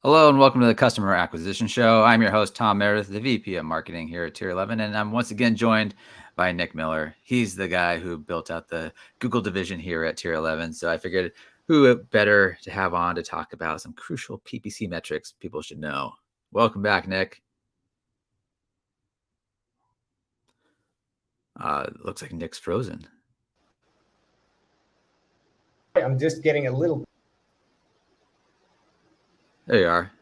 Hello and welcome to the Customer Acquisition Show. I'm your host, Tom Meredith, the VP of Marketing here at Tier 11, and I'm once again joined by Nick Miller. He's the guy who built out the Google division here at Tier 11, so I figured who better to have on to talk about some crucial PPC metrics people should know. Welcome back, Nick. Looks like Nick's frozen. I'm just getting a little. There you are.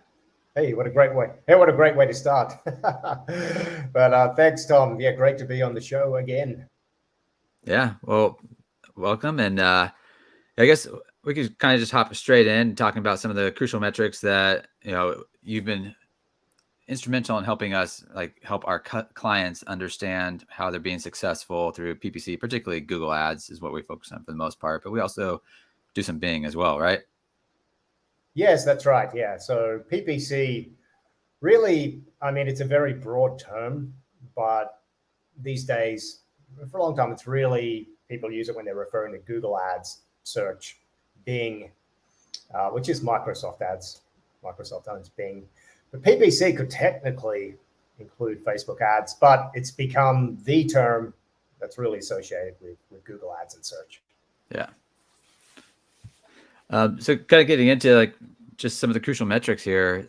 Hey, what a great way. Hey, what a great way to start. But thanks, Tom. Yeah, great to be on the show again. Yeah, well, welcome. And I guess we could kind of just hop straight in talking about some of the crucial metrics that, you've been instrumental in helping us help our clients understand how they're being successful through PPC, particularly Google Ads is what we focus on for the most part, but we also do some Bing as well, right? Yes, that's right. Yeah. So PPC really, I mean, it's a very broad term, but these days, for a long time, it's really people use it when they're referring to Google Ads, search, Bing, which is Microsoft Ads. Microsoft owns Bing. But PPC could technically include Facebook ads, but it's become the term that's really associated with Google Ads and search. Yeah. So kind of getting into just some of the crucial metrics here,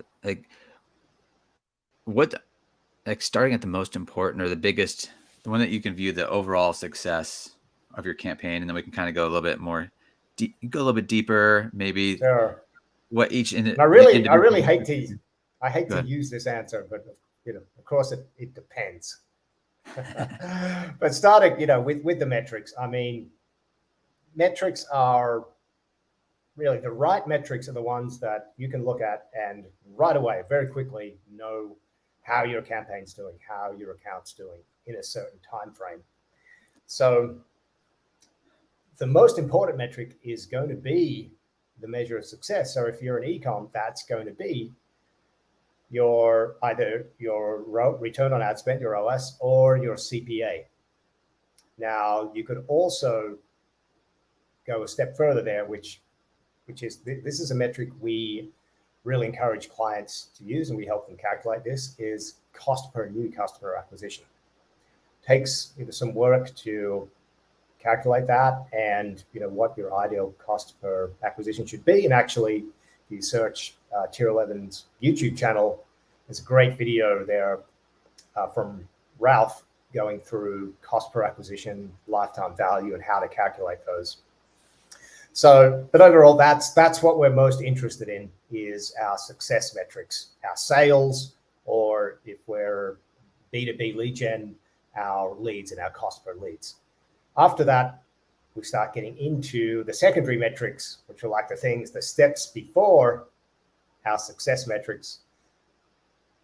starting at the most important or the biggest, the one that you can view the overall success of your campaign, and then we can kind of go a little bit more go a little bit deeper, maybe. Sure. What each I really hate to use this answer, but of course it depends. But starting, with the metrics, I mean, metrics are really the right metrics are the ones that you can look at and right away, very quickly know how your campaign's doing, how your account's doing in a certain time frame. So the most important metric is going to be the measure of success. So if you're an e-com, that's going to be either your return on ad spend, your OS, or your CPA. Now, you could also go a step further there, which is, this is a metric we really encourage clients to use, and we help them calculate this, is cost per new customer acquisition. Takes some work to calculate that and what your ideal cost per acquisition should be. And actually, if you search Tier 11's YouTube channel, there's a great video there from Ralph going through cost per acquisition, lifetime value, and how to calculate those. So, but overall, that's what we're most interested in, is our success metrics, our sales, or if we're B2B lead gen, our leads and our cost per leads. After that, we start getting into the secondary metrics, which are like the steps before our success metrics: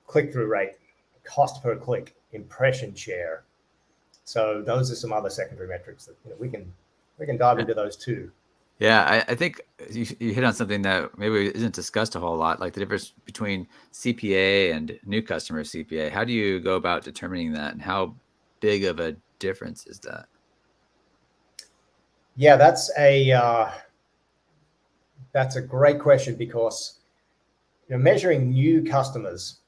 click-through rate, cost per click, impression share. So those are some other secondary metrics that we can dive into those too. Yeah, I think you hit on something that maybe isn't discussed a whole lot, like the difference between CPA and new customer CPA. How do you go about determining that, and how big of a difference is that? Yeah, that's a great question, because measuring new customers,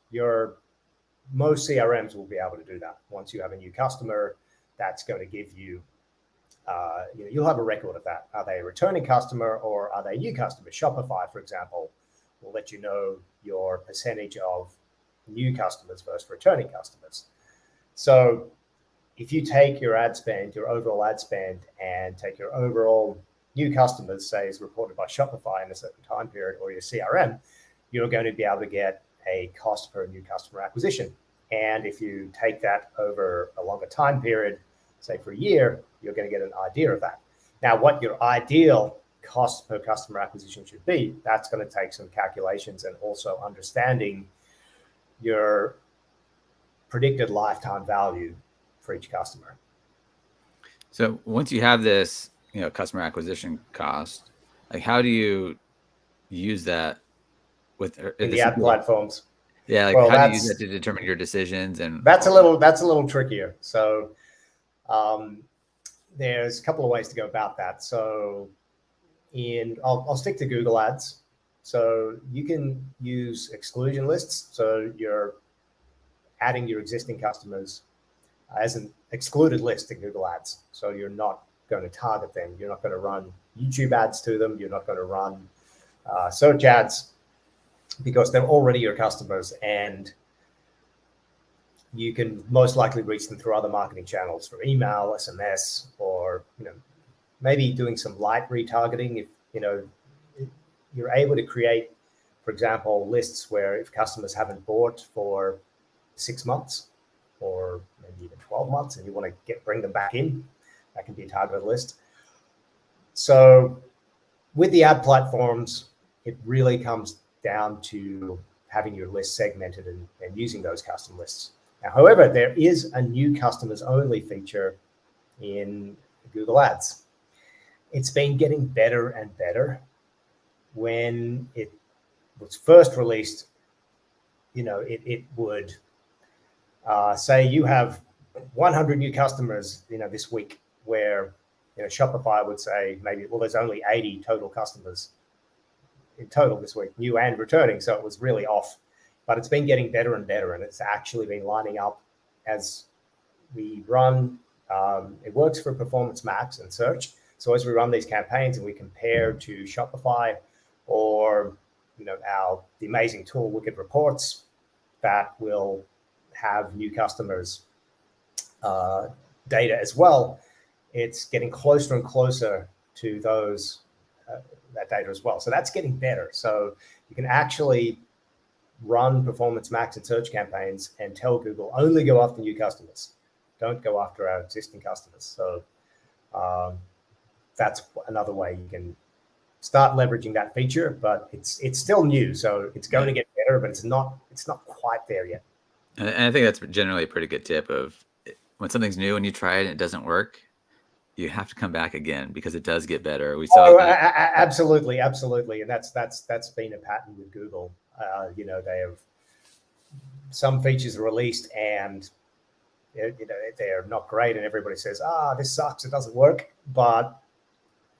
most CRMs will be able to do that. Once you have a new customer, that's going to give you, you'll have a record of that. Are they a returning customer or are they a new customer? Shopify, for example, will let you know your percentage of new customers versus returning customers. So if you take your ad spend, your overall ad spend, and take your overall new customers, say is reported by Shopify in a certain time period, or your CRM, you're going to be able to get a cost per new customer acquisition. And if you take that over a longer time period, say for a year, you're going to get an idea of that. Now, what your ideal cost per customer acquisition should be, that's going to take some calculations and also understanding your predicted lifetime value for each customer. So once you have this, customer acquisition cost, how do you use that in the ad platforms? Yeah, well, how do you use that to determine your decisions? And that's a little trickier. So there's a couple of ways to go about that. So I'll stick to Google Ads. So you can use exclusion lists. So you're adding your existing customers as an excluded list in Google Ads. So you're not going to target them. You're not going to run YouTube ads to them. You're not going to run search ads because they're already your customers, and you can most likely reach them through other marketing channels, through email, SMS, or maybe doing some light retargeting. If you're able to create, for example, lists where if customers haven't bought for 6 months or maybe even 12 months and you want to bring them back in, that can be a targeted list. So with the ad platforms, it really comes down to having your list segmented and using those custom lists. Now, however, there is a new customers only feature in Google Ads. It's been getting better and better. When it was first released, it would say you have 100 new customers, this week, where Shopify would say maybe, well, there's only 80 total customers in total this week, new and returning. So it was really off, but it's been getting better and better, and it's actually been lining up as we run. It works for Performance Max and search. So as we run these campaigns and we compare to Shopify or the amazing tool Wicked Reports that will have new customers data as well, it's getting closer and closer to those that data as well. So that's getting better. So you can actually run Performance Max and search campaigns and tell Google only go after new customers, don't go after our existing customers. So that's another way you can start leveraging that feature, but it's still new, so it's going to get better, but it's not quite there yet. And I think that's generally a pretty good tip of when something's new and you try it and it doesn't work, you have to come back again because it does get better. We saw that. Absolutely, and that's been a pattern with Google. They have some features released and they're not great, and everybody says, this sucks, it doesn't work. But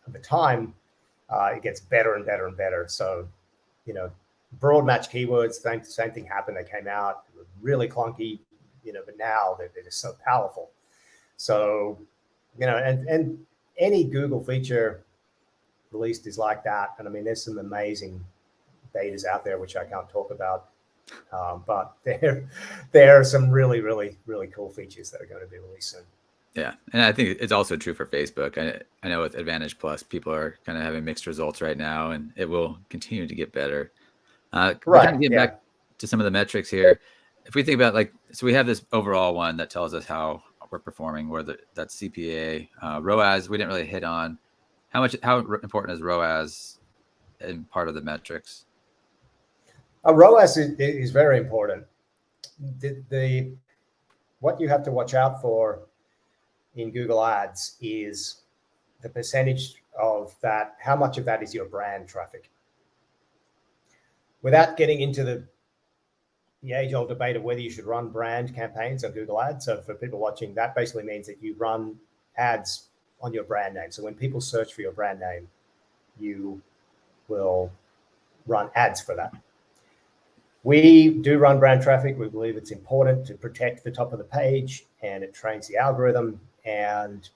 at the time, it gets better and better and better. So, broad match keywords, same thing happened. They came out, they were really clunky, but now they're just so powerful. So, and any Google feature released is like that. And I mean, there's some amazing betas out there, which I can't talk about. But there are some really, really, really cool features that are going to be released soon. Yeah. And I think it's also true for Facebook. I know with Advantage Plus, people are kind of having mixed results right now, and it will continue to get better. Right. Kind of getting back to some of the metrics here. If we think about so we have this overall one that tells us how we're performing, whether that's CPA, ROAS, we didn't really hit on how important is ROAS in part of the metrics? ROAS is very important. What you have to watch out for in Google Ads is the percentage of that, how much of that is your brand traffic. Without getting into the age-old debate of whether you should run brand campaigns on Google Ads. So for people watching, that basically means that you run ads on your brand name. So when people search for your brand name, you will run ads for that. We do run brand traffic. We believe it's important to protect the top of the page, and it trains the algorithm. And,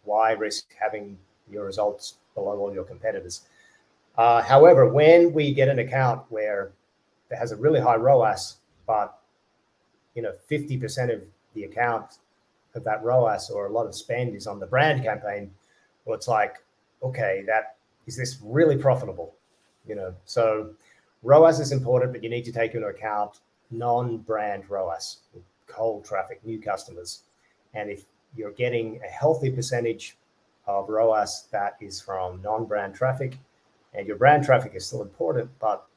why risk having your results below all your competitors? However, when we get an account where it has a really high ROAS, but 50% of the account of that ROAS or a lot of spend is on the brand campaign, well, it's like, okay, is this really profitable? So ROAS is important, but you need to take into account non-brand ROAS, cold traffic, new customers. And if you're getting a healthy percentage of ROAS that is from non-brand traffic, and your brand traffic is still important, but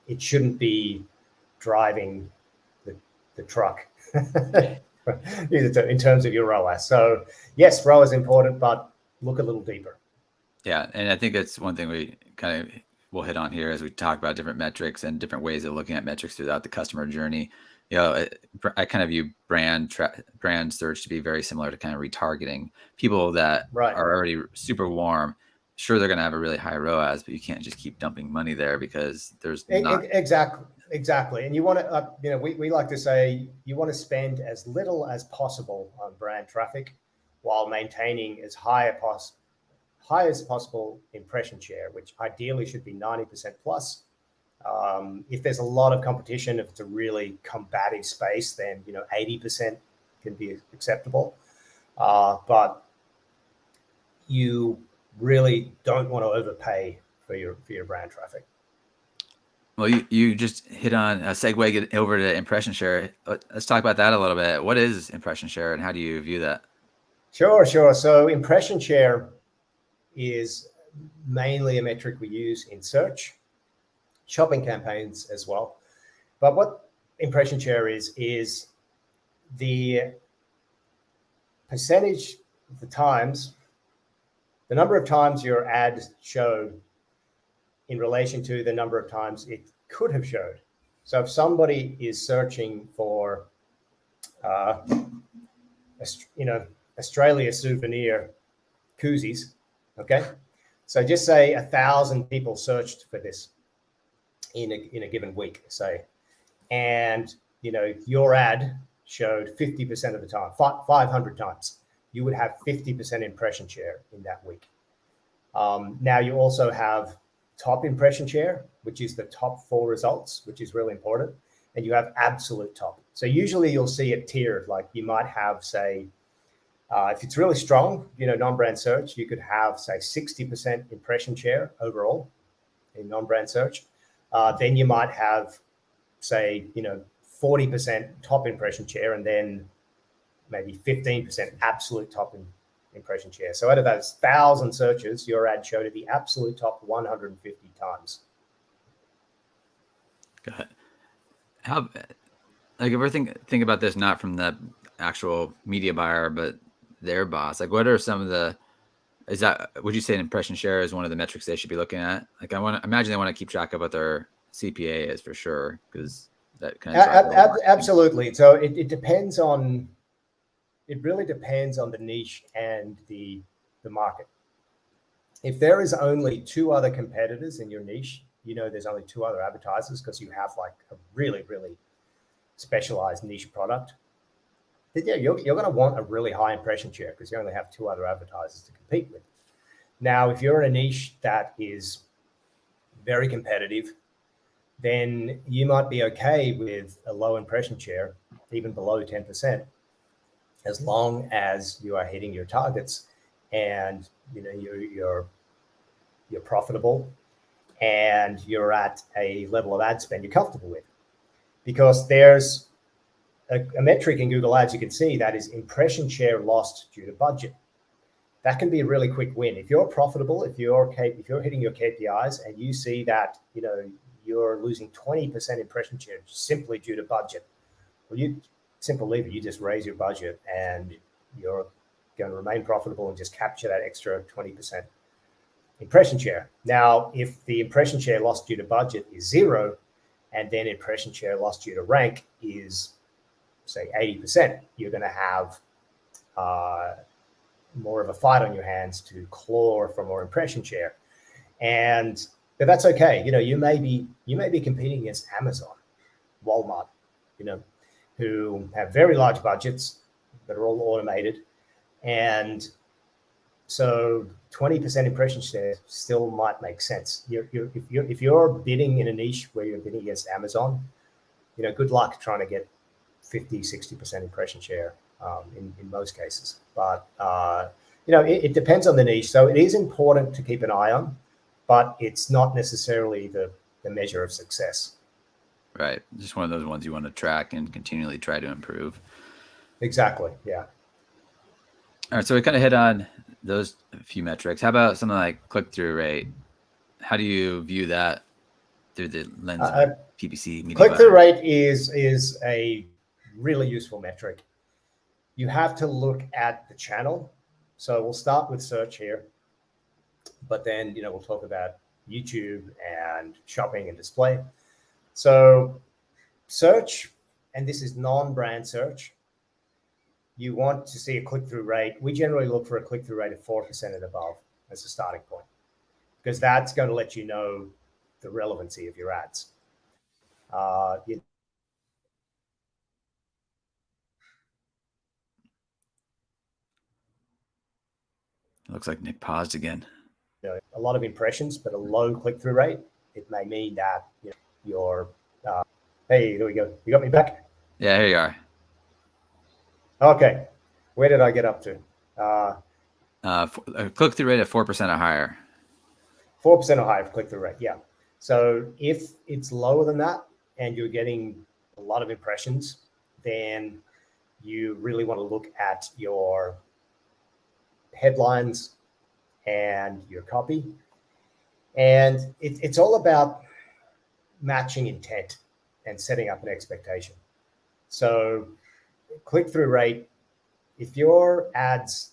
it shouldn't be driving the truck in terms of your ROAS. So yes, ROAS is important, but look a little deeper. Yeah, and I think that's one thing we kind of will hit on here as we talk about different metrics and different ways of looking at metrics throughout the customer journey. I kind of view brand search to be very similar to kind of retargeting people that are already super warm. sure they're going to have a really high ROAS, but you can't just keep dumping money there because there's not. Exactly. And you want to, we like to say you want to spend as little as possible on brand traffic while maintaining as high as possible impression share, which ideally should be 90% plus. If there's a lot of competition, if it's a really combative space, then 80% can be acceptable. But you really don't want to overpay for your brand traffic. Well, you just hit on a segue, get over to impression share. Let's talk about that a little bit. What is impression share and how do you view that? Sure. So impression share is mainly a metric we use in search, shopping campaigns as well. But what impression share is the percentage of the number of times your ad showed in relation to the number of times it could have showed. So if somebody is searching for, Australia souvenir koozies, okay? So just say 1,000 people searched for this in a given week, say, and your ad showed 50% of the time, 500 times, you would have 50% impression share in that week. Now you also have top impression share, which is the top 4 results, which is really important. And you have absolute top. So usually you'll see it tiered, like you might have, say, if it's really strong, non-brand search, you could have, say, 60% impression share overall in non-brand search. Then you might have, say, 40% top impression share, and then maybe 15% absolute top impression share. So out of those 1,000 searches, your ad showed at the absolute top 150 times. Got it. How, like, if we're think about this not from the actual media buyer, but their boss, like, what are some of would you say an impression share is one of the metrics they should be looking at? Like, I imagine they want to keep track of what their CPA is for sure, because that kind of absolutely. So it depends on. It really depends on the niche and the market. If there is only 2 other competitors in your niche, there's only 2 other advertisers because you have like a really, really specialized niche product, then you're going to want a really high impression share because you only have 2 other advertisers to compete with. Now, if you're in a niche that is very competitive, then you might be okay with a low impression share, even below 10%. As long as you are hitting your targets and you're profitable and you're at a level of ad spend you're comfortable with. Because there's a metric in Google Ads you can see that is impression share lost due to budget. That can be a really quick win. If you're profitable, if you're hitting your KPIs and you see that you're losing 20% impression share simply due to budget, well, simple lever, you just raise your budget and you're going to remain profitable and just capture that extra 20% impression share. Now, if the impression share lost due to budget is 0, and then impression share lost due to rank is, say, 80%, you're going to have more of a fight on your hands to claw for more impression share. But that's okay. You may be competing against Amazon, Walmart, who have very large budgets that are all automated. And so 20% impression share still might make sense. If you're bidding in a niche where you're bidding against Amazon, good luck trying to get 50, 60% impression share in most cases. But, it depends on the niche. So it is important to keep an eye on, but it's not necessarily the measure of success. Right. Just one of those ones you want to track and continually try to improve. Exactly. Yeah. All right. So we kind of hit on those few metrics. How about something like click-through rate? How do you view that through the lens of PPC media? Click-through rate is a really useful metric. You have to look at the channel. So we'll start with search here, but then, we'll talk about YouTube and shopping and display. So search, and this is non-brand search, you want to see a click-through rate. We generally look for a click-through rate of 4% and above as a starting point. because that's going to let you know the relevancy of your ads. You It looks like Nick paused again. know, a lot of impressions, but a low click-through rate, it may mean that your hey, there we go. You got me back? Yeah, here you are. Okay. Where did I get up to? A click-through rate of 4% or higher. 4% or higher click-through rate, yeah. So if it's lower than that and you're getting a lot of impressions, then you really want to look at your headlines and your copy. And it's all about matching intent and setting up an expectation. So click-through rate, if your ads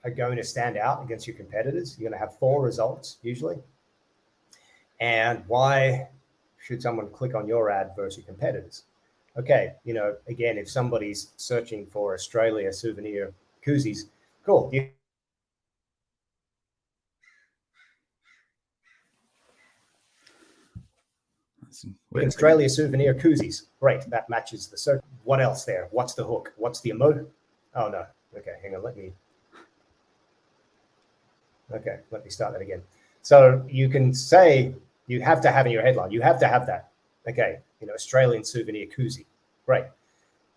are going to stand out against your competitors, you're going to have 4 results usually. And why should someone click on your ad versus your competitors? Okay, again, if somebody's searching for Australia souvenir koozies, cool. Australia souvenir koozies, great. That matches the search. What else there? What's the hook? What's the emoji? Oh no. Okay, hang on. Let me start that again. So you can say you have to have in your headline. You have to have that. Okay, Australian souvenir koozie, great.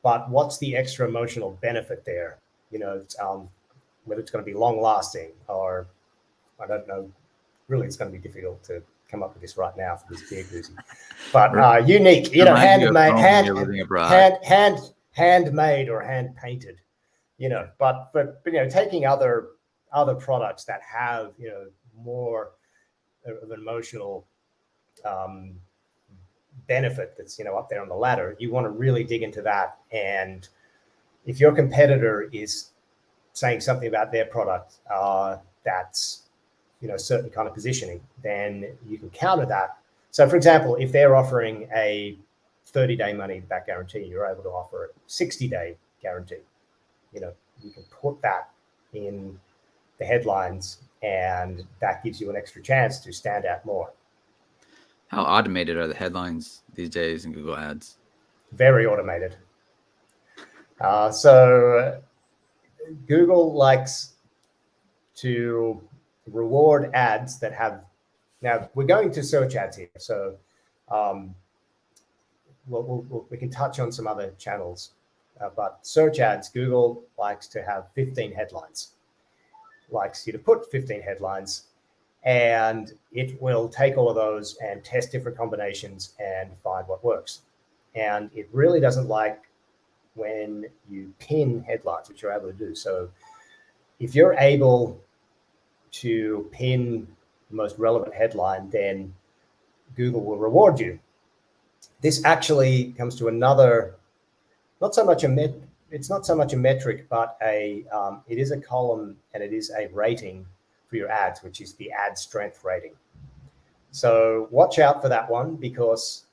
But what's the extra emotional benefit there? Whether it's going to be long lasting or I don't know. Really, it's going to be difficult to come up with this right now for this beer koozie. But unique, handmade or hand painted, But taking other products that have more of an emotional benefit that's up there on the ladder, you want to really dig into that. And if your competitor is saying something about their product that's certain kind of positioning, then you can counter that. So for example, if they're offering a 30-day money back guarantee, you're able to offer a 60-day guarantee. You can put that in the headlines, and that gives you an extra chance to stand out more. How automated are the headlines these days in Google Ads? Very automated. So Google likes to reward ads that have, now we're going to search ads here. So we can touch on some other channels, but search ads, Google likes to have 15 headlines, likes you to put 15 headlines, and it will take all of those and test different combinations and find what works. And it really doesn't like when you pin headlines, which you're able to do. So if you're able to pin the most relevant headline, then Google will reward you. This actually comes to another, it's not so much a metric, but it is a column and it is a rating for your ads, which is the ad strength rating. So watch out for that one, because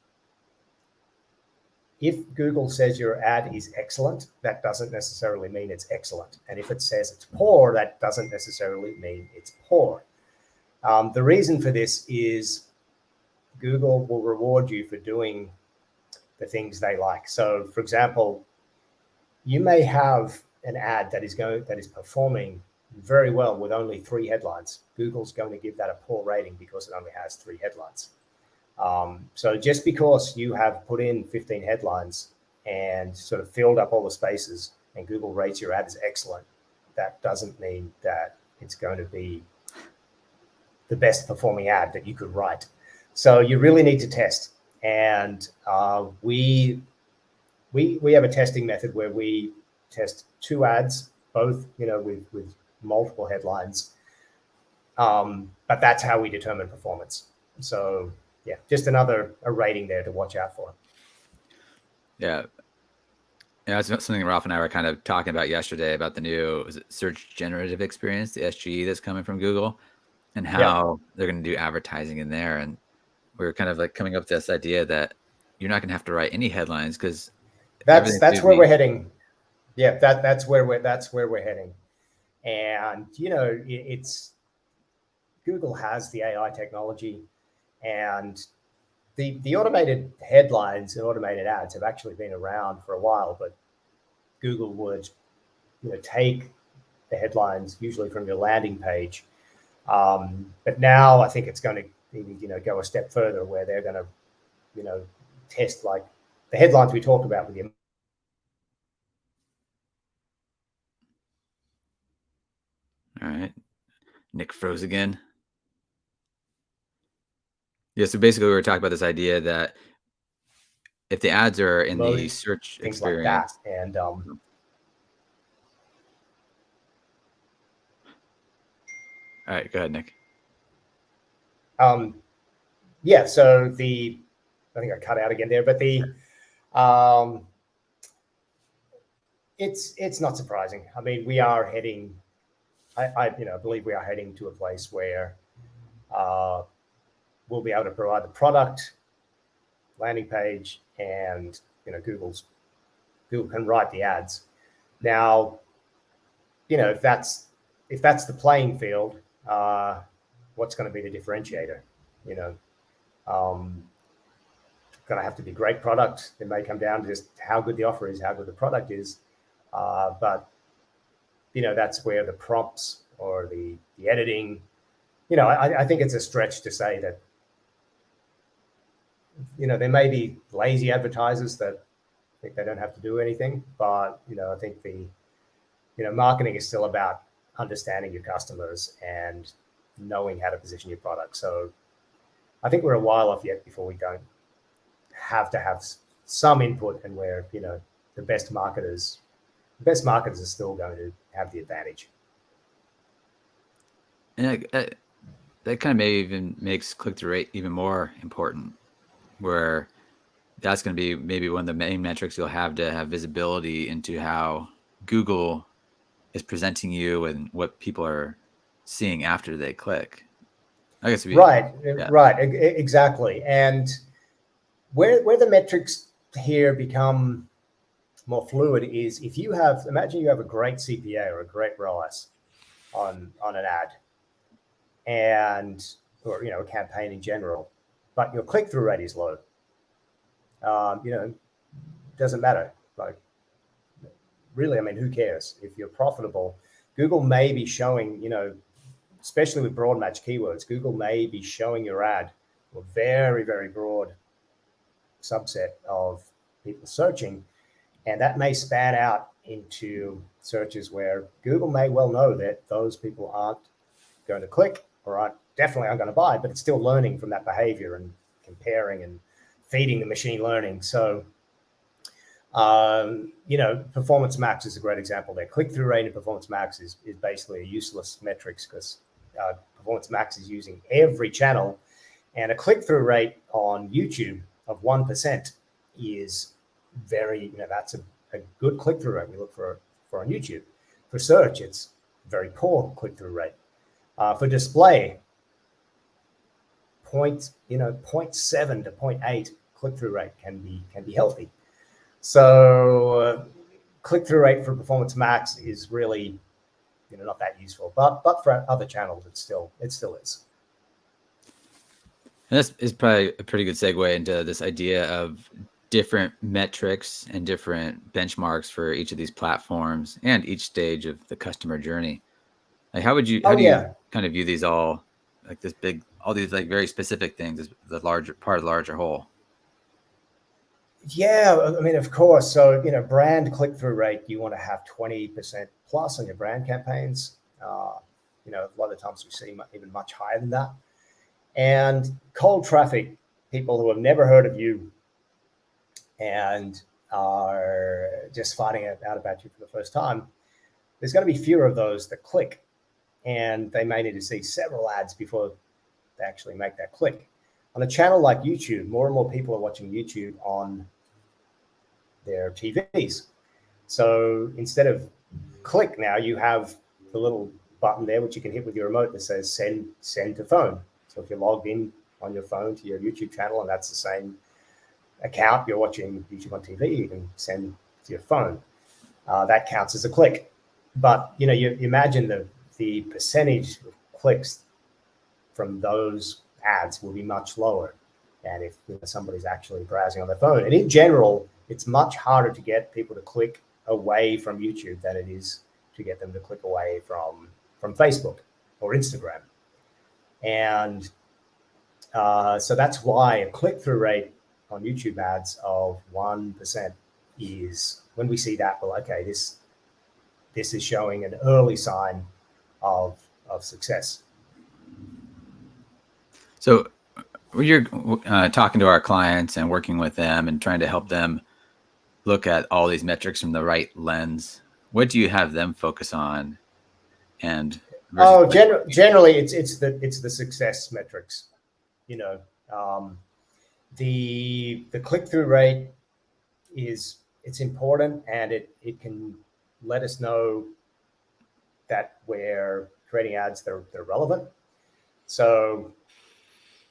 if Google says your ad is excellent, that doesn't necessarily mean it's excellent. And if it says it's poor, that doesn't necessarily mean it's poor. The reason for this is Google will reward you for doing the things they like. So for example, you may have an ad that is performing very well with only 3 headlines. Google's going to give that a poor rating because it only has 3 headlines. So just because you have put in 15 headlines and sort of filled up all the spaces and Google rates your ad as excellent, that doesn't mean that it's going to be the best performing ad that you could write. So you really need to test. And we have a testing method where we test 2 ads, both with multiple headlines. But that's how we determine performance. So yeah, just a rating there to watch out for. Yeah. It's something Ralph and I were kind of talking about yesterday about the new search generative experience, the SGE that's coming from Google, and how they're going to do advertising in there. And we were kind of like coming up with this idea that you're not going to have to write any headlines, because that's where we're heading. Yeah, that's where we're heading. And it's Google has the AI technology, and the automated headlines and automated ads have actually been around for a while, but Google would, take the headlines usually from your landing page. But now I think it's going to, go a step further where they're going to, test like the headlines we talked about with you. All right. Nick froze again. Yeah, so basically we were talking about this idea that if the ads are in the search things like that. experience. And All right, go ahead, Nick. yeah, so I think I cut out again there, but it's not surprising. I mean, we are heading, I believe we are heading to a place where we'll be able to provide the product, landing page, and Google can write the ads. Now, if that's the playing field, what's going to be the differentiator? Going to have to be great product. It may come down to just how good the offer is, how good the product is, but that's where the prompts or the editing. I think it's a stretch to say that there may be lazy advertisers that think they don't have to do anything, but I think the marketing is still about understanding your customers and knowing how to position your product. So I think we're a while off yet before we don't have to have some input, and where the best marketers are still going to have the advantage. And that kind of maybe even makes click-through rate even more important, where that's going to be maybe one of the main metrics you'll have to have visibility into how Google is presenting you and what people are seeing after they click. I guess right, exactly. And where the metrics here become more fluid is if you imagine you have a great CPA or a great ROAS on an ad, or a campaign in general, but your click-through rate is low. Doesn't matter. Like, really, I mean, who cares? If you're profitable, Google may be showing, especially with broad match keywords, Google may be showing your ad to a very, very broad subset of people searching, and that may span out into searches where Google may well know that those people aren't going to click or definitely aren't going to buy, but it's still learning from that behavior and comparing and feeding the machine learning. So, Performance Max is a great example there. Click-through rate in Performance Max is basically a useless metrics, because Performance Max is using every channel, and a click-through rate on YouTube of 1% is very, that's a good click-through rate we look for on YouTube. For search, it's very poor click-through rate. For display, 0.7 to 0.8 click-through rate can be healthy. So click-through rate for Performance Max is really not that useful, but for other channels it still is. And this is probably a pretty good segue into this idea of different metrics and different benchmarks for each of these platforms and each stage of the customer journey. Like, how do you kind of view these all, like all these like very specific things as the larger part of the larger whole? Yeah, I mean, of course. So, brand click-through rate, you want to have 20% plus on your brand campaigns. A lot of times we see even much higher than that. And cold traffic, people who have never heard of you and are just finding out about you for the first time, there's going to be fewer of those that click. And they may need to see several ads before they actually make that click. On a channel like YouTube, more and more people are watching YouTube on their TVs. So instead of click, now you have the little button there, which you can hit with your remote, that says send to phone. So if you're logged in on your phone to your YouTube channel, and that's the same account, you're watching YouTube on TV, you can send to your phone. That counts as a click. But you imagine the percentage of clicks from those ads will be much lower than if somebody's actually browsing on their phone. And in general, it's much harder to get people to click away from YouTube than it is to get them to click away from Facebook or Instagram. And so that's why a click-through rate on YouTube ads of 1% is, when we see that, well, okay, this is showing an early sign of success. So when you're talking to our clients and working with them and trying to help them look at all these metrics from the right lens, what do you have them focus on? And generally, it's the success metrics. You know, the click-through rate it's important, and it can let us know that we're creating ads that are relevant. So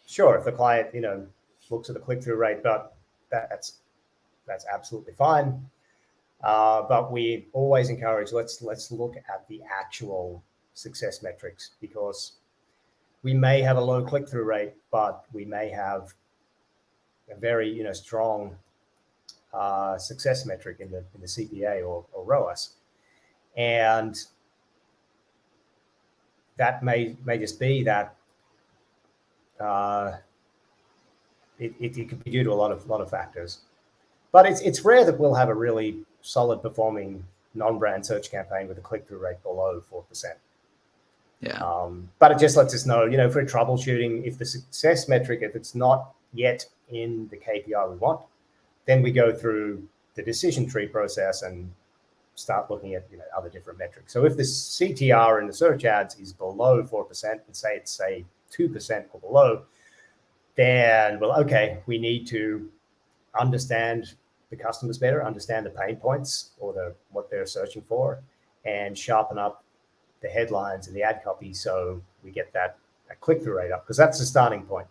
sure, if the client, looks at the click-through rate, but that's absolutely fine. But we always encourage, let's look at the actual success metrics, because we may have a low click-through rate, but we may have a very strong success metric in the CPA or ROAS, and that may just be that it could be due to a lot of factors. But it's rare that we'll have a really solid performing non-brand search campaign with a click-through rate below 4%. Yeah. But it just lets us know, for troubleshooting, if the success metric, if it's not yet in the KPI we want, then we go through the decision tree process and start looking at other different metrics. So if the CTR in the search ads is below 4%, and it's 2% or below, then, well, okay, we need to understand the customers better, understand the pain points or what they're searching for, and sharpen up the headlines and the ad copy so we get that click-through rate up, because that's the starting point.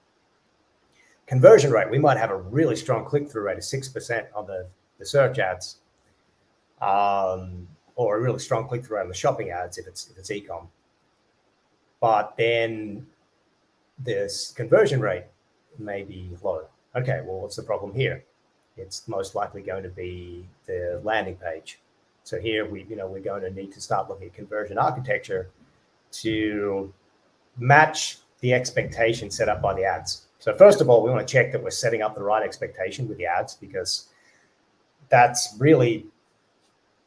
Conversion rate, we might have a really strong click-through rate of 6% on the search ads, or a really strong click-through rate on the shopping ads if it's e-com. But then this conversion rate may be low. Okay, well, what's the problem here? It's most likely going to be the landing page. So here we're going to need to start looking at conversion architecture to match the expectation set up by the ads. So first of all, we want to check that we're setting up the right expectation with the ads, because that's really,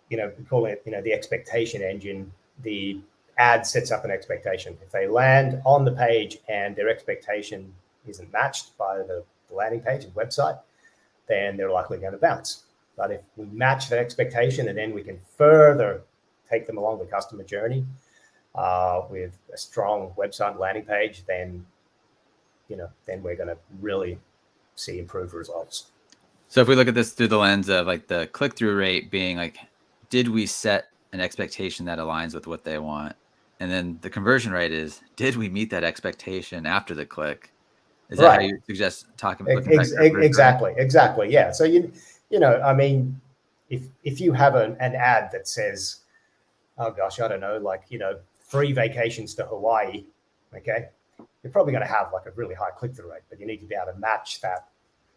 we call it, the expectation engine. The ad sets up an expectation. If they land on the page and their expectation isn't matched by the landing page and website, then they're likely going to bounce. But if we match that expectation, and then we can further take them along the customer journey with a strong website landing page, then we're going to really see improved results. So if we look at this through the lens of like the click-through rate being like, did we set an expectation that aligns with what they want? And then the conversion rate is, did we meet that expectation after the click? Is that how you suggest talking? Exactly. Yeah. So I mean, if you have an ad that says, oh gosh, I don't know, like 3 vacations to Hawaii, okay, you're probably going to have like a really high click-through rate, but you need to be able to match that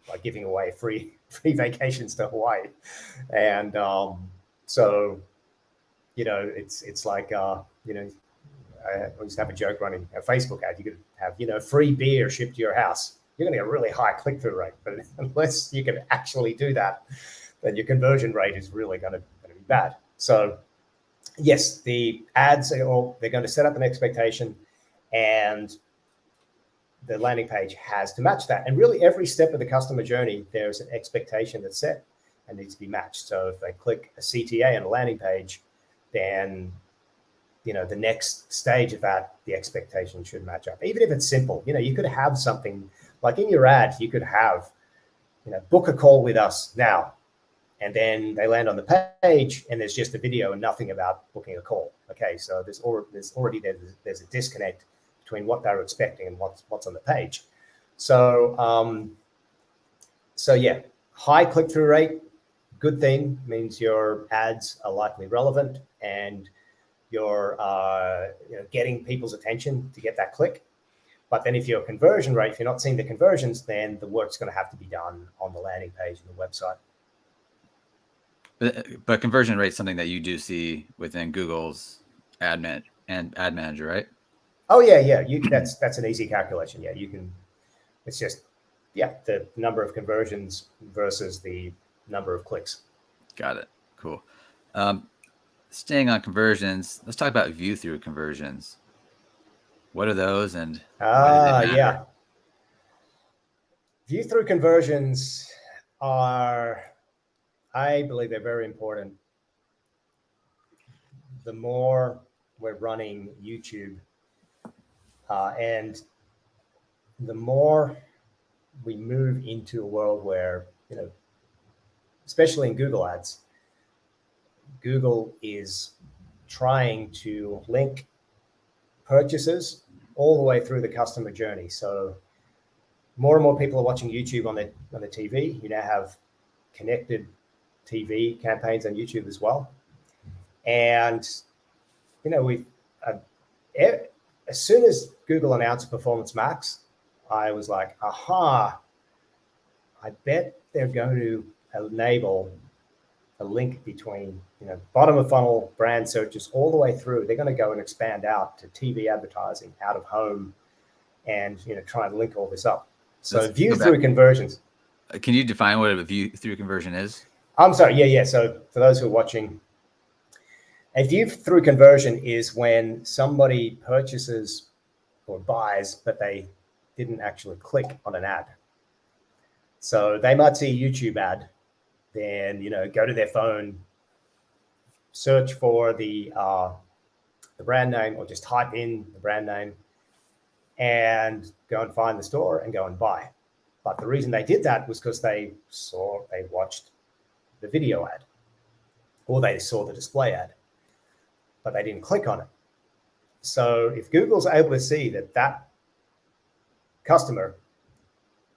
by giving away free vacations to Hawaii. And so it's like I used to have a joke running a Facebook ad. You could have, free beer shipped to your house. You're going to get a really high click-through rate, but unless you can actually do that, then your conversion rate is really going to be bad. So yes, the ads they're going to set up an expectation, and the landing page has to match that. And really every step of the customer journey, there's an expectation that's set and needs to be matched. So if they click a CTA on a landing page, then the next stage of that, the expectation should match up. Even if it's simple, you could have something like in your ad, you could have, book a call with us now. And then they land on the page and there's just a video and nothing about booking a call. Okay, so there's already a disconnect between what they're expecting and what's on the page. So yeah, high click-through rate, good thing, means your ads are likely relevant and you're getting people's attention to get that click. But then if your conversion rate, if you're not seeing the conversions, then the work's going to have to be done on the landing page and the website. But conversion rate is something that you do see within Google's ad manager, right? Oh yeah. That's an easy calculation. Yeah, you can. It's just the number of conversions versus the number of clicks. Got it. Cool. Staying on conversions, let's talk about view through conversions. What are those, and why do they matter? Yeah. View through conversions are, I believe, they're very important. The more we're running YouTube, and the more we move into a world where, especially in Google Ads, Google is trying to link purchases all the way through the customer journey. So more and more people are watching YouTube on the TV. You now have connected TV campaigns on YouTube as well. And, we as soon as Google announced Performance Max, I was like, aha, I bet they're going to enable a link between, bottom of funnel brand searches all the way through. They're going to go and expand out to TV advertising, out of home, and, try and link all this up. So view through conversions. Can you define what a view through conversion is? I'm sorry. Yeah. So for those who are watching, a view through conversion is when somebody purchases or buys, but they didn't actually click on an ad. So they might see a YouTube ad, then, go to their phone, search for the brand name, or just type in the brand name and go and find the store and go and buy. But the reason they did that was because they watched the video ad, or they saw the display ad, but they didn't click on it. So if Google's able to see that customer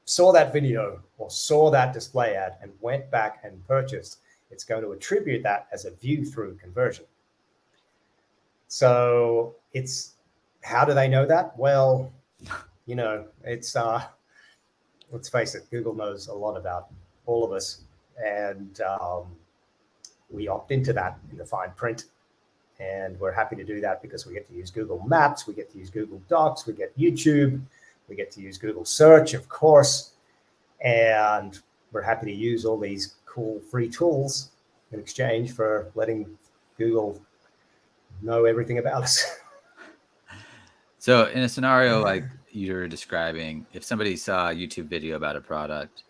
saw that video or saw that display ad and went back and purchased, it's going to attribute that as a view through conversion. So how do they know that? Well, it's let's face it, Google knows a lot about all of us, and we opt into that in the fine print. And we're happy to do that because we get to use Google Maps, we get to use Google Docs, we get YouTube, we get to use Google Search, of course, and we're happy to use all these cool free tools in exchange for letting Google know everything about us. So in a scenario like you're describing, if somebody saw a YouTube video about a product,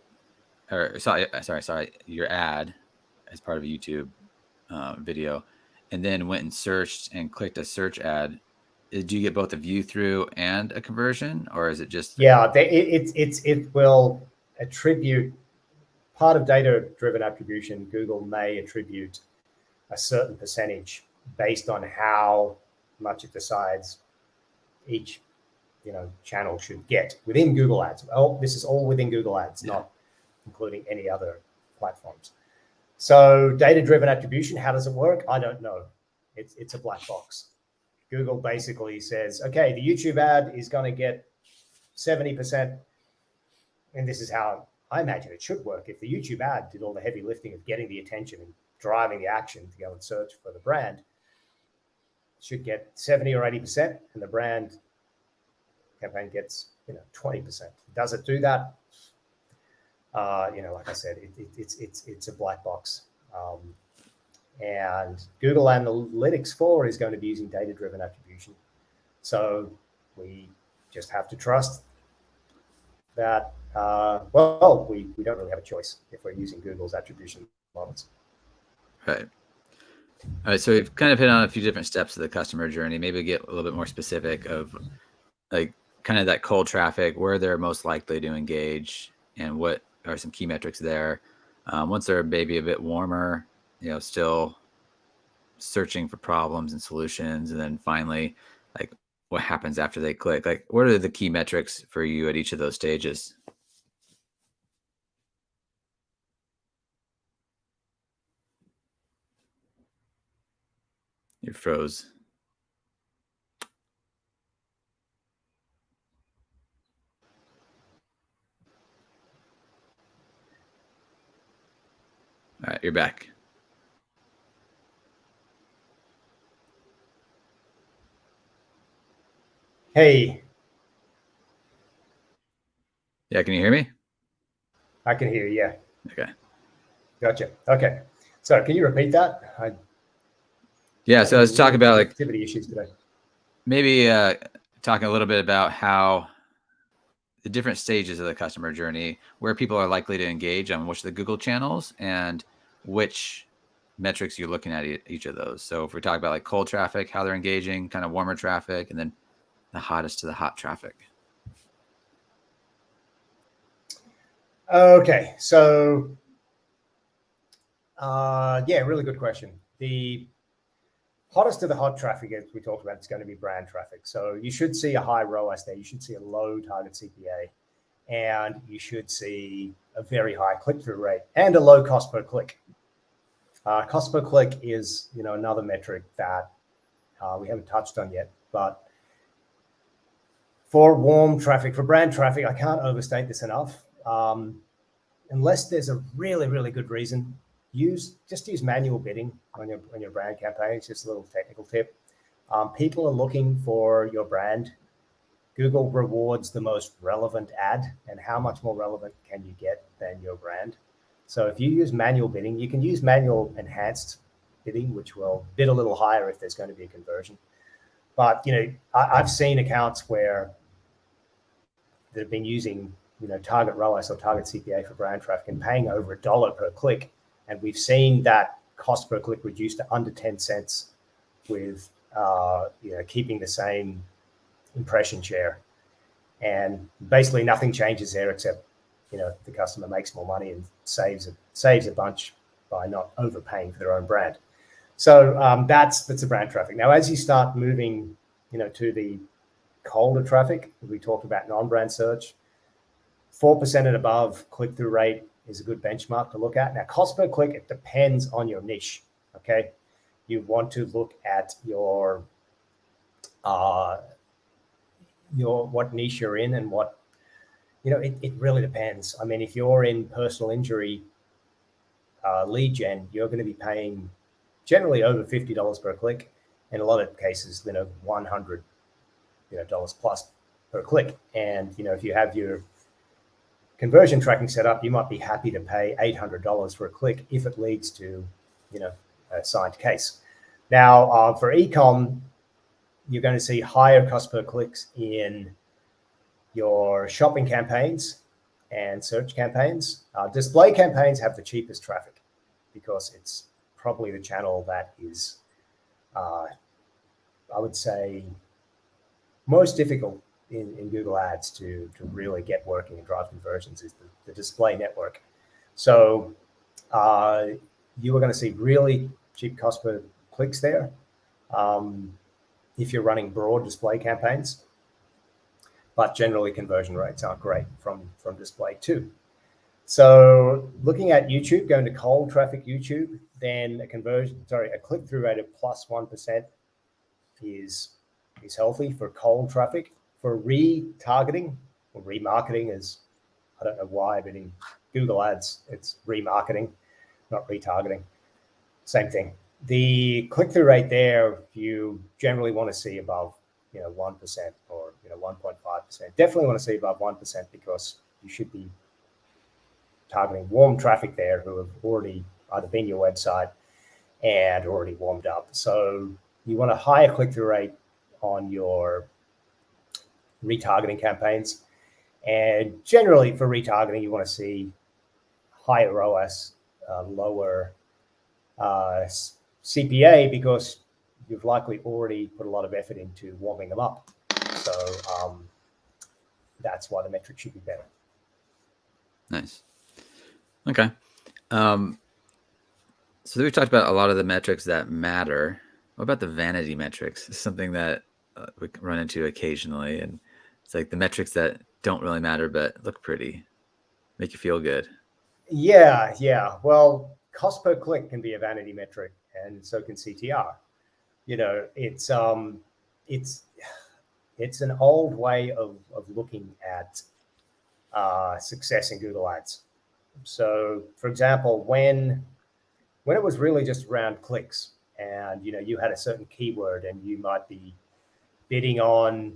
or sorry, your ad as part of a YouTube video, and then went and searched and clicked a search ad, do you get both a view through and a conversion, or is it just? Yeah, it will attribute part of data-driven attribution. Google may attribute a certain percentage based on how much it decides each channel should get within Google Ads. Oh, this is all within Google Ads, not including any other platforms. So data-driven attribution, how does it work? I don't know. It's a black box. Google basically says, okay, the YouTube ad is going to get 70%. And this is how I imagine it should work. If the YouTube ad did all the heavy lifting of getting the attention and driving the action to go and search for the brand, it should get 70 or 80%, and the brand campaign gets 20%. Does it do that? Like I said, it's a black box. And Google Analytics 4 is going to be using data-driven attribution. So we just have to trust that, we don't really have a choice if we're using Google's attribution models. Right. All right. So we've kind of hit on a few different steps of the customer journey. Maybe get a little bit more specific of like kind of that cold traffic, where they're most likely to engage, and what are some key metrics there. Once they're maybe a bit warmer, still searching for problems and solutions. And then finally, like what happens after they click? Like, what are the key metrics for you at each of those stages? You froze. you're back. Hey. Yeah, can you hear me? I can hear you. Yeah. Okay. Gotcha. Okay. So can you repeat that? Yeah, so let's talk about like connectivity issues today. Maybe talking a little bit about how the different stages of the customer journey, where people are likely to engage on which of the Google channels and which metrics you're looking at each of those. So if we talk about like cold traffic, how they're engaging, kind of warmer traffic, and then the hottest to the hot traffic. Okay. So, yeah, really good question. The hottest to the hot traffic, as we talked about, is going to be brand traffic. So you should see a high ROAS there. You should see a low target CPA, and you should see a very high click-through rate and a low cost per click. Cost per click is, another metric that we haven't touched on yet, but for warm traffic, for brand traffic, I can't overstate this enough. Unless there's a really, really good reason, use manual bidding on your brand campaign. It's just a little technical tip. People are looking for your brand. Google rewards the most relevant ad, and how much more relevant can you get than your brand? So if you use manual bidding, you can use manual enhanced bidding, which will bid a little higher if there's going to be a conversion. But I've seen accounts where they've been using target ROAS or target CPA for brand traffic and paying over $1 per click, and we've seen that cost per click reduced to under 10 cents with keeping the same impression share, and basically nothing changes there except the customer makes more money and saves a bunch by not overpaying for their own brand. So that's the brand traffic. Now, as you start moving to the colder traffic, we talked about non-brand search, 4% and above click-through rate is a good benchmark to look at. Now, cost per click, it depends on your niche. Okay, you want to look at your what niche you're in, and what it really depends. I mean, if you're in personal injury lead gen, you're going to be paying generally over $50 per click. In a lot of cases, $100 dollars plus per click. And if you have your conversion tracking set up, you might be happy to pay $800 for a click if it leads to a signed case. Now, for ecom, you're going to see higher cost per clicks in your shopping campaigns and search campaigns. Display campaigns have the cheapest traffic because it's probably the channel that is, I would say, most difficult in Google Ads to really get working and drive conversions is the display network. So you are going to see really cheap cost per clicks there if you're running broad display campaigns. But generally, conversion rates aren't great from display too. So looking at YouTube, going to cold traffic YouTube, then a click-through rate of plus 1% is healthy for cold traffic. For retargeting or remarketing, is I don't know why, but in Google Ads, it's remarketing, not retargeting. Same thing. The click-through rate there, you generally want to see above 1% or 1.5%. Definitely want to see above 1% because you should be targeting warm traffic there who have already either been your website and already warmed up. So you want a higher click-through rate on your retargeting campaigns. And generally for retargeting, you want to see higher ROAS, lower CPA, because you've likely already put a lot of effort into warming them up. So that's why the metric should be better. Nice. Okay. So we've talked about a lot of the metrics that matter. What about the vanity metrics? It's something that we run into occasionally, and it's like the metrics that don't really matter but look pretty, make you feel good. Yeah. Well, cost per click can be a vanity metric, and so can CTR. It's an old way of looking at success in Google Ads. So, for example, when when it was really just around clicks, and you had a certain keyword, and you might be bidding on,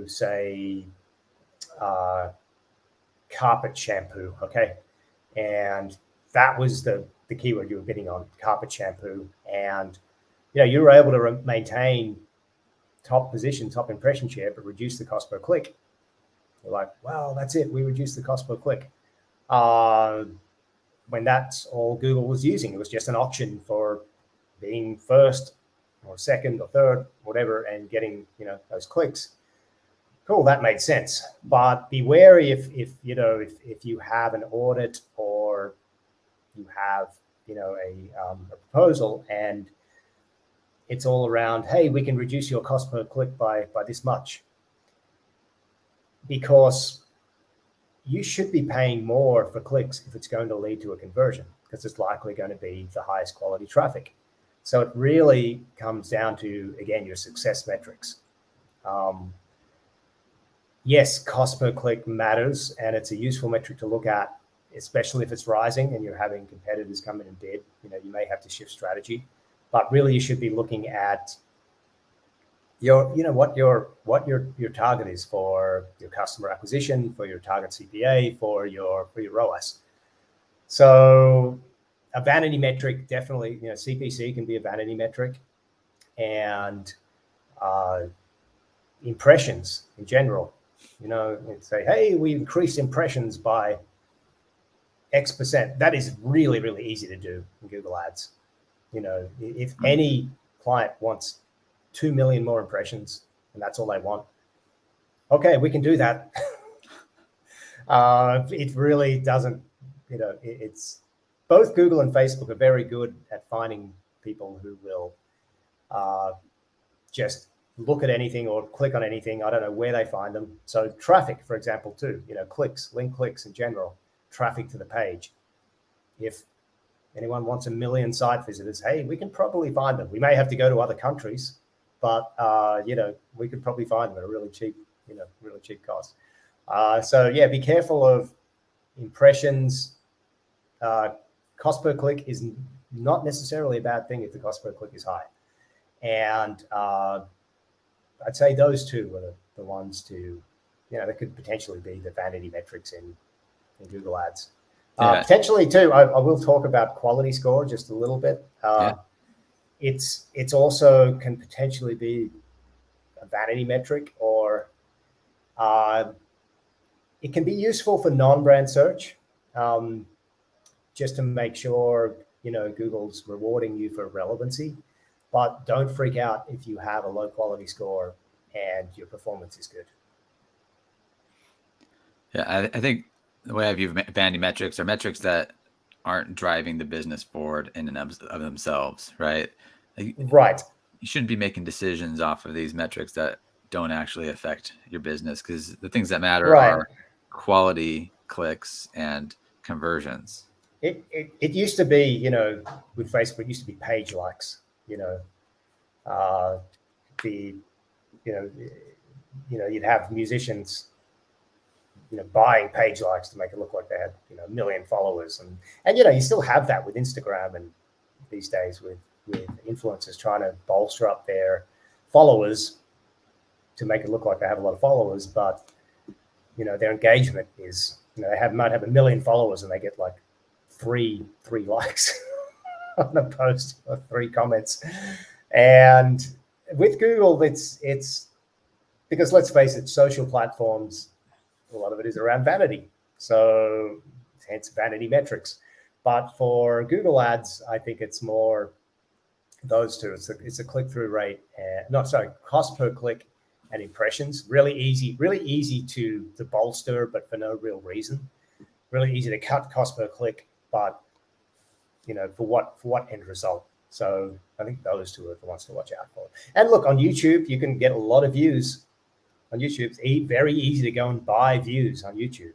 say, carpet shampoo, okay, and that was the keyword you were bidding on, carpet shampoo, and you were able to maintain top position, top impression share, but reduce the cost per click. You're like, well, that's it. We reduced the cost per click. When that's all Google was using, it was just an auction for being first or second or third, whatever, and getting those clicks. Cool, that made sense. But be wary if you have an audit, or you have a proposal, and it's all around, hey, we can reduce your cost per click by this much, because you should be paying more for clicks if it's going to lead to a conversion, because it's likely going to be the highest quality traffic. So it really comes down to, again, your success metrics. Yes, cost per click matters, and it's a useful metric to look at, especially if it's rising and you're having competitors come in and bid. You may have to shift strategy, but really you should be looking at what your target is for your customer acquisition, for your target CPA, for your ROAS. So a vanity metric, definitely, CPC can be a vanity metric, and impressions in general. Say, hey, we increased impressions by X%. That is really, really easy to do in Google Ads. If any client wants 2 million more impressions, and that's all they want, okay, we can do that. It really doesn't, it's both Google and Facebook are very good at finding people who will just look at anything or click on anything. I don't know where they find them. So traffic, for example, too, clicks, link clicks in general, traffic to the page. If anyone wants 1 million site visitors, hey, we can probably find them. We may have to go to other countries, but we could probably find them at a really cheap cost. So yeah, be careful of impressions. Cost per click is not necessarily a bad thing if the cost per click is high. And I'd say those two are the ones to, that could potentially be the vanity metrics in Google Ads. Potentially too, I will talk about quality score just a little bit. It's also can potentially be a vanity metric, or it can be useful for non-brand search, just to make sure Google's rewarding you for relevancy. But don't freak out if you have a low quality score and your performance is good. Yeah, I think the way I view vanity metrics are metrics that aren't driving the business forward in and of themselves, right? Right. You shouldn't be making decisions off of these metrics that don't actually affect your business, because the things that matter are quality clicks and conversions. It used to be, with Facebook, it used to be page likes. You'd have musicians, buying page likes to make it look like they had, 1 million followers, and you still have that with Instagram, and these days with influencers trying to bolster up their followers to make it look like they have a lot of followers, but their engagement is, they might have 1 million followers and they get like three likes on a post or 3 comments. And with Google, it's because, let's face it, social platforms, a lot of it is around vanity, so hence vanity metrics. But for Google Ads, I think it's more those two. It's a click-through rate, cost per click and impressions. Really easy to bolster, but for no real reason. Really easy to cut cost per click, but for what end result? So I think those two are the ones to watch out for. And look, on YouTube, you can get a lot of views. On YouTube, it's very easy to go and buy views on YouTube.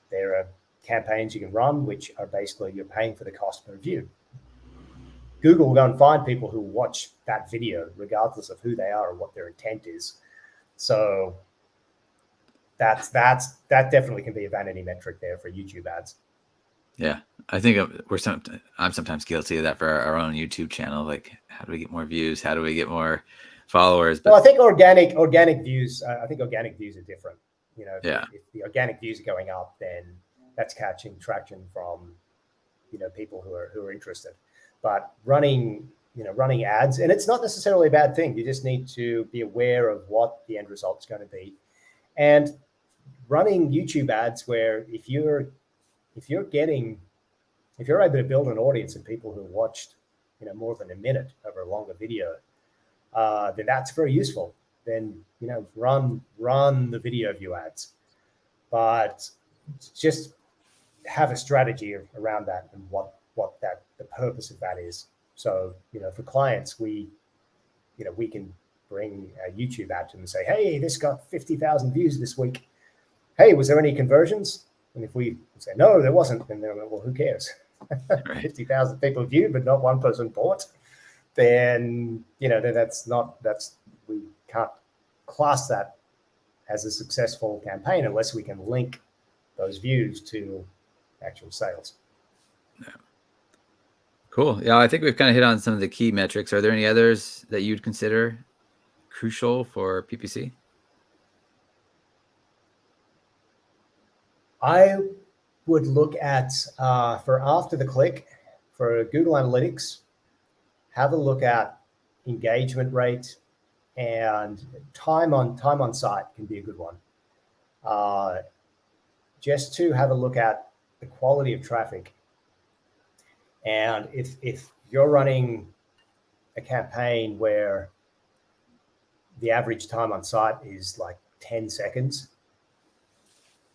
There are campaigns you can run, which are basically you're paying for the cost per view. Google will go and find people who watch that video, regardless of who they are or what their intent is. So that definitely can be a vanity metric there for YouTube ads. Yeah. I think I'm sometimes guilty of that for our own YouTube channel. Like, how do we get more views? How do we get more followers? Well, But I think organic views. I think organic views are different. yeah, If the organic views are going up, then that's catching traction from people who are interested. But running ads, and it's not necessarily a bad thing. You just need to be aware of what the end result's going to be, and running YouTube ads where if you're able to build an audience of people who watched more than a minute over a longer video, then that's very useful. Then run the video view ads, but just have a strategy around that and what the purpose of that is. So for clients, we can bring a YouTube ad to them and say, hey, this got 50,000 views this week. Hey, was there any conversions? And if we say no, there wasn't, then they're like, well, who cares? right. 50,000 people viewed, but not one person bought. Then we can't class that as a successful campaign unless we can link those views to actual sales. Yeah. Cool. Yeah, I think we've kind of hit on some of the key metrics. Are there any others that you'd consider crucial for PPC? I would look at for after the click for Google Analytics, have a look at engagement rate, and time on site can be a good one. Just to have a look at the quality of traffic, and if you're running a campaign where the average time on site is like 10 seconds,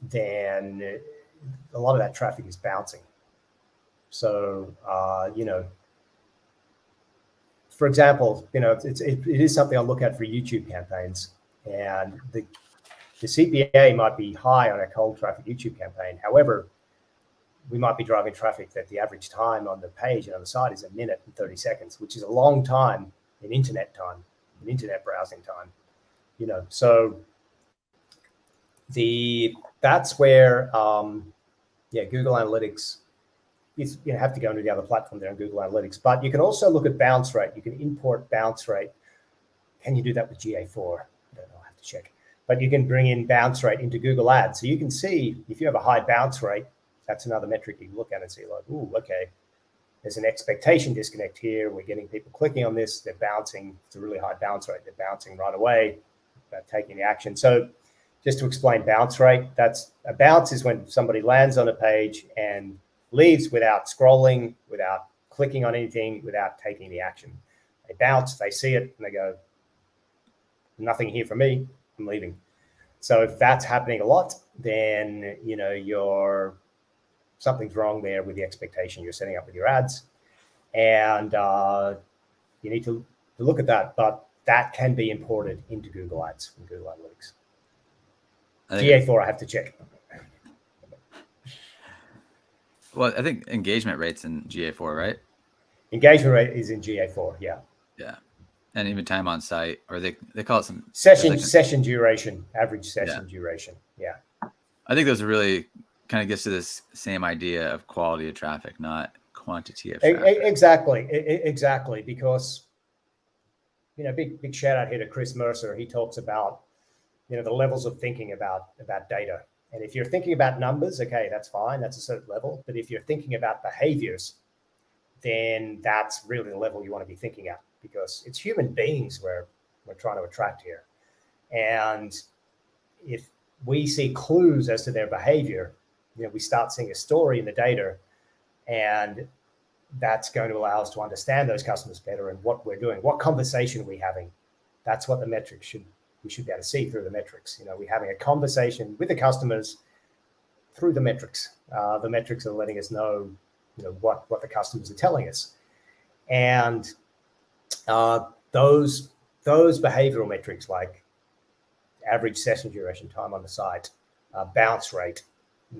then a lot of that traffic is bouncing. So, for example, it is something I'll look at for YouTube campaigns, and the CPA might be high on a cold traffic YouTube campaign. However, we might be driving traffic that the average time on the page and on the site is 1 minute and 30 seconds, which is a long time in internet browsing time. So that's where Google Analytics is, have to go into the other platform there on Google Analytics. But you can also look at bounce rate. You can import bounce rate. Can you do that with GA4? I don't know. I have to check. But you can bring in bounce rate into Google Ads. So you can see if you have a high bounce rate, that's another metric you can look at and see like, ooh, okay, there's an expectation disconnect here. We're getting people clicking on this. They're bouncing. It's a really high bounce rate. They're bouncing right away, taking the action. So just to explain bounce rate, a bounce is when somebody lands on a page and leaves without scrolling, without clicking on anything, without taking the action. They bounce, they see it, and they go, nothing here for me, I'm leaving. So if that's happening a lot, then something's wrong there with the expectation you're setting up with your ads, and you need to look at that. But that can be imported into Google Ads from Google Analytics. GA4, I have to check. Well, I think engagement rate's in GA4, right? Engagement rate is in GA4, yeah. Yeah. And even time on site, or they call it some session duration, average session duration. Yeah. I think those are really kind of gets to this same idea of quality of traffic, not quantity of traffic. Exactly. Because, big shout out here to Chris Mercer. He talks about, the levels of thinking about data. And if you're thinking about numbers, okay, that's fine. That's a certain level. But if you're thinking about behaviors, then that's really the level you want to be thinking at, because it's human beings we're trying to attract here. And if we see clues as to their behavior, we start seeing a story in the data, and that's going to allow us to understand those customers better and what we're doing, what conversation we're having. That's what the metrics we should be able to see through the metrics. We're having a conversation with the customers through the metrics. The metrics are letting us know, what the customers are telling us. And those behavioral metrics like average session duration, time on the site, bounce rate,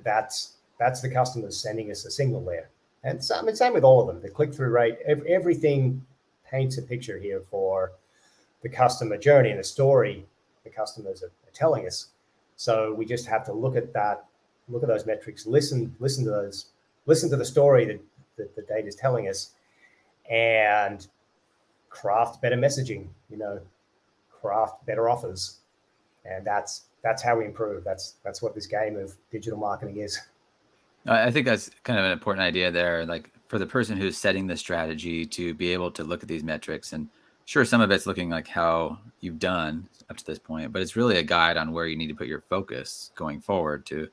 that's the customers sending us a signal there. And same with all of them. The click-through rate, everything paints a picture here for the customer journey and the story the customers are telling us. So we just have to look at those metrics, listen to those listen to the story that the data is telling us, and craft better messaging, craft better offers. And that's how we improve. That's what this game of digital marketing is. I think that's kind of an important idea there. Like for the person who's setting the strategy to be able to look at these metrics, and sure, some of it's looking like how you've done up to this point, but it's really a guide on where you need to put your focus going forward to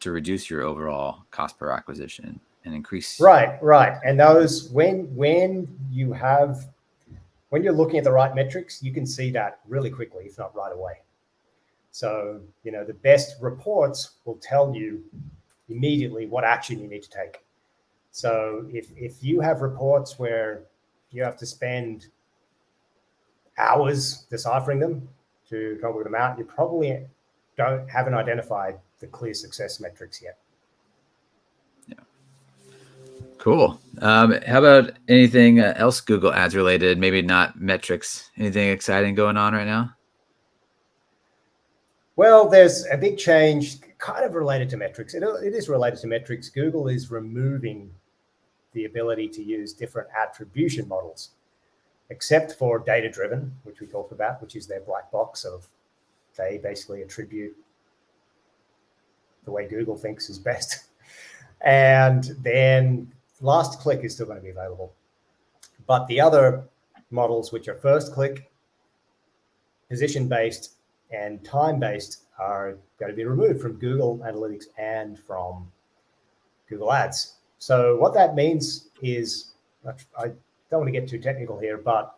reduce your overall cost per acquisition and increase. Right. And those when you're looking at the right metrics, you can see that really quickly, if not right away. So, the best reports will tell you immediately what action you need to take. So if you have reports where you have to spend hours deciphering them to come up with them out, you probably haven't identified the clear success metrics yet. Yeah. Cool. How about anything else Google Ads related? Maybe not metrics. Anything exciting going on right now? Well, there's a big change kind of related to metrics. It is related to metrics. Google is removing the ability to use different attribution models, except for data-driven, which we talked about, which is their black box of they basically attribute the way Google thinks is best. And then last click is still going to be available. But the other models, which are first click, position-based, and time-based, are going to be removed from Google Analytics and from Google Ads. So what that means is, I don't want to get too technical here, but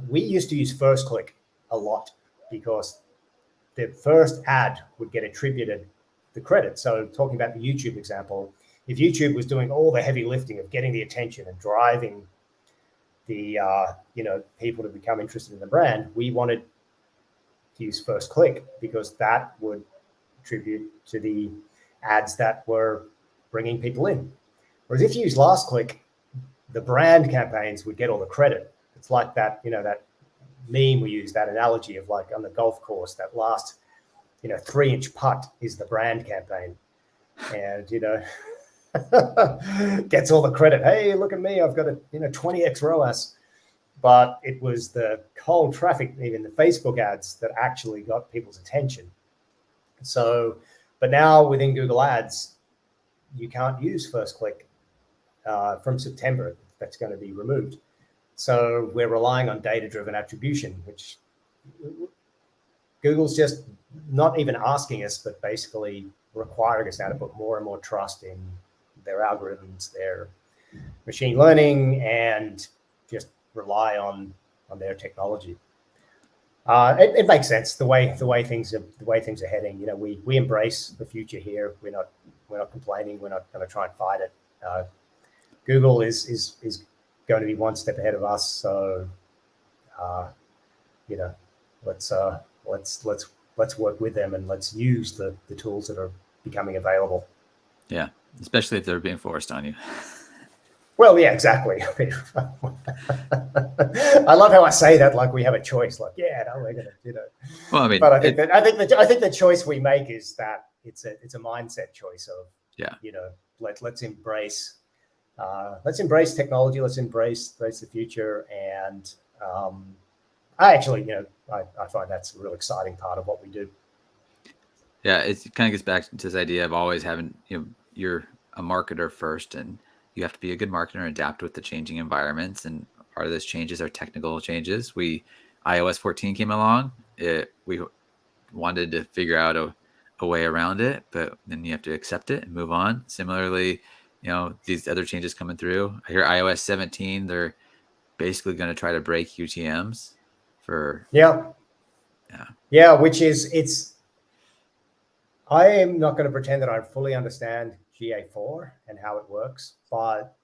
we used to use first click a lot because the first ad would get attributed the credit. So talking about the YouTube example, if YouTube was doing all the heavy lifting of getting the attention and driving the people to become interested in the brand, we wanted to use first click because that would attribute to the ads that were bringing people in. Whereas if you use last click, the brand campaigns would get all the credit. It's like that, that meme we use, that analogy of like on the golf course, that last, 3-inch putt is the brand campaign. And, gets all the credit. Hey, look at me, I've got a 20x ROAS. But it was the cold traffic, even the Facebook ads, that actually got people's attention. So, but now within Google Ads, you can't use first click from September. That's going to be removed. So we're relying on data-driven attribution, which Google's just not even asking us, but basically requiring us now to put more and more trust in their algorithms, their machine learning, and just rely on their technology. It makes sense the way things are heading. We embrace the future here. We're not complaining. We're not going to try and fight it. Google is going to be one step ahead of us. So, let's work with them and let's use the tools that are becoming available. Yeah, especially if they're being forced on you. Well, yeah, exactly. I love how I say that like we have a choice. Like, yeah, no, we're gonna, Well, I mean, but I think the choice we make is that it's a mindset choice of let's embrace technology, let's embrace the future, and I actually I find that's a real exciting part of what we do. Yeah, it kind of gets back to this idea of always having you're a marketer first, and you have to be a good marketer and adapt with the changing environments. And part of those changes are technical changes. iOS 14 came along. We wanted to figure out a way around it, but then you have to accept it and move on. Similarly, these other changes coming through. I hear iOS 17, they're basically going to try to break UTMs for. Yeah, which is I am not going to pretend that I fully understand GA4 and how it works, but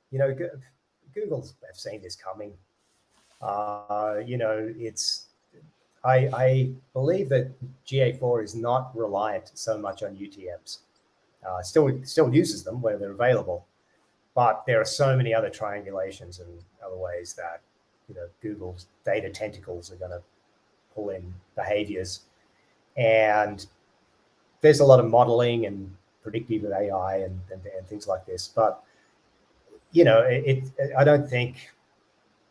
Google's have seen this coming. I believe that GA4 is not reliant so much on UTMs. Still uses them where they're available, but there are so many other triangulations and other ways that Google's data tentacles are going to pull in behaviors, and there's a lot of modeling and predictive with AI and things like this. But I don't think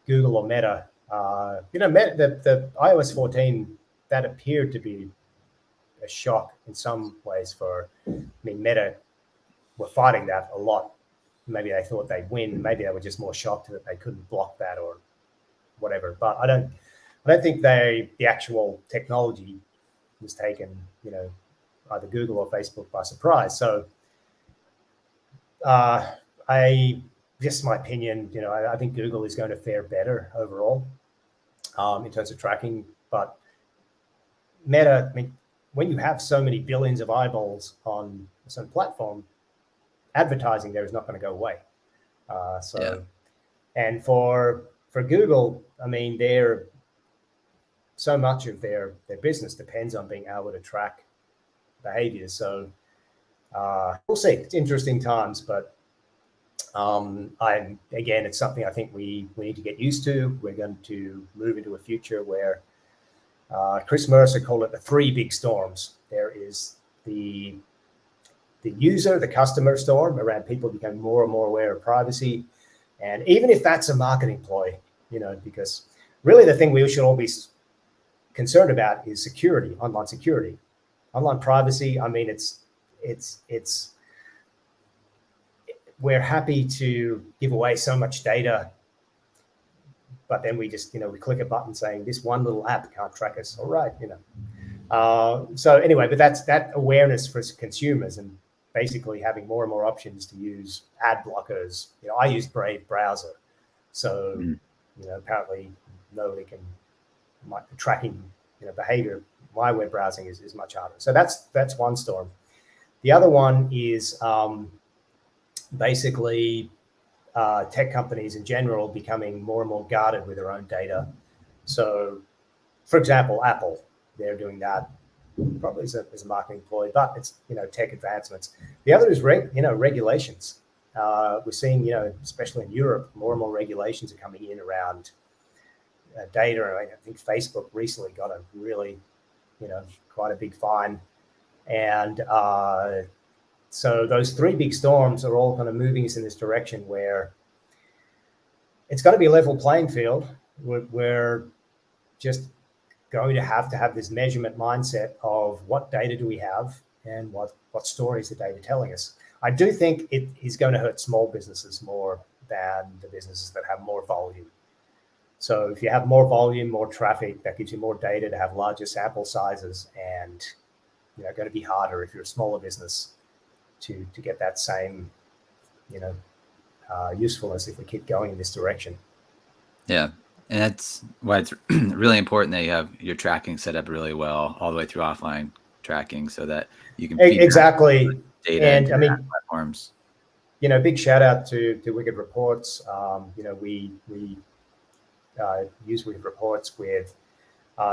Google or Meta, the iOS 14, that appeared to be a shock in some ways Meta were fighting that a lot. Maybe they thought they'd win. Maybe they were just more shocked that they couldn't block that or whatever. But I don't think the actual technology was taken, either Google or Facebook by surprise. So just my opinion, I think Google is going to fare better overall in terms of tracking. But Meta, when you have so many billions of eyeballs on a certain platform, advertising there is not going to go away. And for Google, they're so much of their business depends on being able to track behaviors. So we'll see. It's interesting times, but it's something I think we need to get used to. We're going to move into a future where Chris Mercer called it the three big storms. There is the user, the customer storm around people becoming more and more aware of privacy. And even if that's a marketing ploy, because really the thing we should all be concerned about is security, online security, online privacy. We're happy to give away so much data, but then we just, we click a button saying this one little app can't track us. All right, So anyway, but that's that awareness for consumers and basically having more and more options to use ad blockers. I use Brave browser, so apparently nobody can tracking behavior. My web browsing is much harder. So that's one storm. The other one is basically tech companies in general becoming more and more guarded with their own data. So, for example, Apple, they're doing that probably as a marketing ploy, but it's tech advancements. The other is regulations. We're seeing especially in Europe, more and more regulations are coming in around data. I think Facebook recently got a really quite a big fine, and so those three big storms are all kind of moving us in this direction where it's going to be a level playing field. We're just going to have this measurement mindset of what data do we have and what story is the data telling us. I do think it is going to hurt small businesses more than the businesses that have more volume. So if you have more volume, more traffic, that gives you more data to have larger sample sizes, and going to be harder if you're a smaller business to get that same usefulness if we keep going in this direction. Yeah. And that's why it's really important that you have your tracking set up really well all the way through offline tracking so that you can feed exactly data and platforms. Big shout out to Wicked Reports. We use Wicked Reports with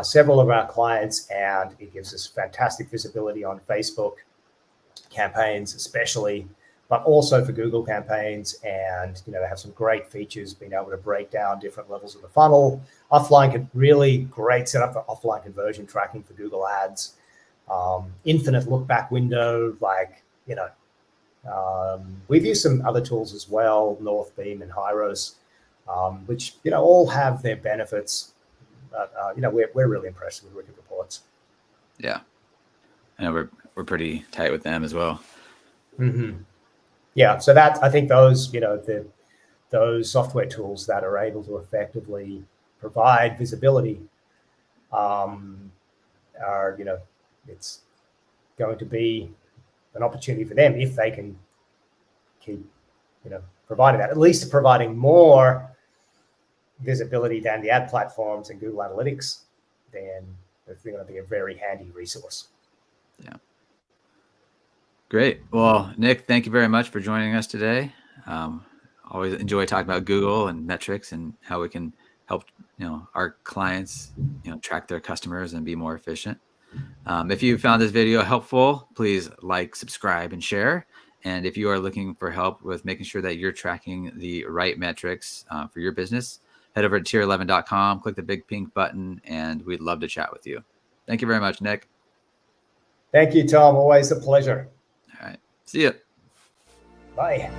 several of our clients, and it gives us fantastic visibility on Facebook campaigns especially, but also for Google campaigns. And they have some great features, being able to break down different levels of the funnel. Really great setup for offline conversion tracking for Google Ads. Infinite look back window, we've used some other tools as well, Northbeam and Hyros, which all have their benefits. But we're really impressed with Wicked Reports. Yeah, I know we're pretty tight with them as well. Mm-hmm. Yeah, so that I think those those software tools that are able to effectively provide visibility are it's going to be an opportunity for them if they can keep providing that, at least providing more visibility than the ad platforms and Google Analytics. Then it's going to be a very handy resource. Yeah. Great. Well, Nick, thank you very much for joining us today. Always enjoy talking about Google and metrics and how we can help our clients track their customers and be more efficient. If you found this video helpful, please like, subscribe, and share. And if you are looking for help with making sure that you're tracking the right metrics for your business, head over to tier11.com, click the big pink button, and we'd love to chat with you. Thank you very much, Nick. Thank you, Tom. Always a pleasure. All right. See ya. Bye.